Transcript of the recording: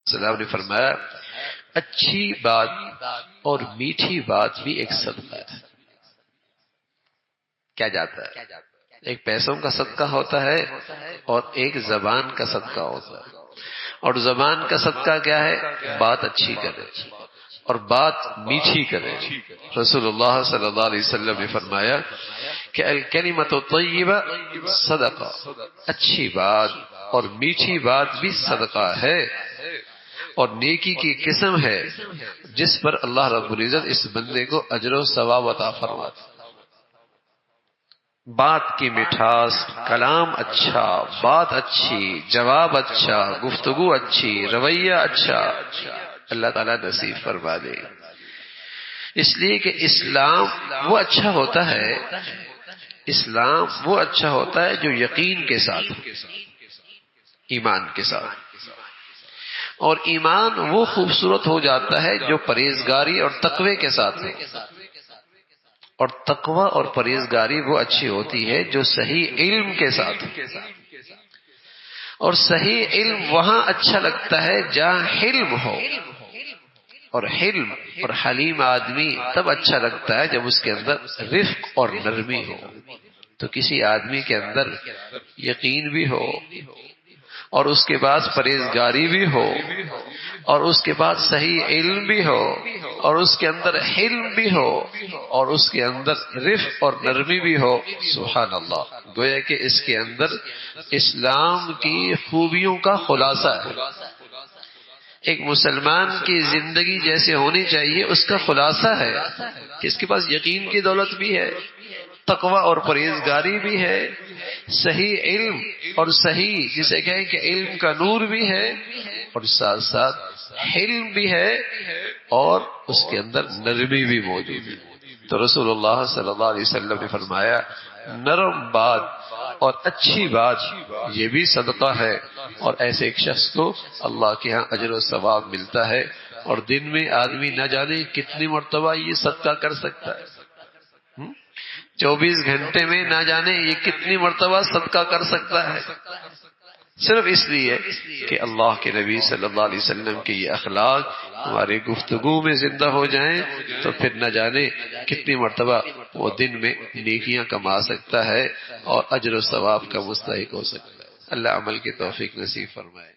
السلام نے فرمایا اچھی بات اور میٹھی بات بھی ایک صدقہ ہے. کیا جاتا ہے؟ ایک پیسوں کا صدقہ ہوتا ہے اور ایک زبان کا صدقہ ہوتا ہے. اور زبان کا صدقہ کیا ہے؟ بات اچھی کرے اور بات میٹھی کرے. رسول اللہ صلی اللہ علیہ وسلم نے فرمایا کہ الکلمۃ الطیبہ صدقہ، اچھی بات اور میٹھی بات بھی صدقہ ہے اور نیکی کی قسم ہے جس پر اللہ رب العزت اس بندے کو اجر و ثواب عطا فرماتا. بات کی مٹھاس، کلام اچھا، بات اچھی، جواب اچھا، گفتگو اچھی، رویہ اچھا، اللہ تعالیٰ نصیب فرما دے. اس لیے کہ اسلام وہ اچھا ہوتا ہے، اسلام وہ اچھا ہوتا ہے جو یقین کے ساتھ، ایمان کے ساتھ. اور ایمان وہ خوبصورت ہو جاتا ہے جو پرہیزگاری اور تقوی کے ساتھ ہے. اور تقوی اور پرہیزگاری وہ اچھی ہوتی ہے جو صحیح علم کے ساتھ. اور صحیح علم وہاں اچھا لگتا ہے جہاں حلم ہو، اور حلم اور حلیم آدمی تب اچھا لگتا ہے جب اس کے اندر رفق اور نرمی ہو. تو کسی آدمی کے اندر یقین بھی ہو اور اس کے بعد پرہیزگاری بھی ہو اور اس کے بعد صحیح علم بھی ہو اور اس کے اندر حلم بھی ہو اور اس کے اندر رفق اور نرمی بھی ہو، سبحان اللہ، گویا کہ اس کے اندر اسلام کی خوبیوں کا خلاصہ ہے. ایک مسلمان کی زندگی جیسے ہونی چاہیے اس کا خلاصہ ہے کہ اس کے پاس یقین کی دولت بھی ہے، تقوی اور پرہیزگاری بھی ہے، صحیح علم اور صحیح جسے کہیں کہ علم کا نور بھی ہے، اور ساتھ ساتھ حلم بھی ہے اور اس کے اندر نرمی بھی موجود ہے. تو رسول اللہ صلی اللہ علیہ وسلم نے فرمایا نرم بات اور اچھی بات یہ بھی صدقہ ہے، اور ایسے ایک شخص کو اللہ کے ہاں اجر و ثواب ملتا ہے. اور دن میں آدمی نہ جانے کتنی مرتبہ یہ صدقہ کر سکتا ہے، 24 گھنٹے میں نہ جانے یہ کتنی مرتبہ صدقہ کر سکتا ہے، صرف اس لیے کہ اللہ کے نبی صلی اللہ علیہ وسلم کے یہ اخلاق ہمارے گفتگو میں زندہ ہو جائیں تو پھر نہ جانے کتنی مرتبہ وہ دن میں نیکیاں کما سکتا ہے اور اجر و ثواب کا مستحق ہو سکتا ہے. اللہ عمل کی توفیق نصیب فرمائے.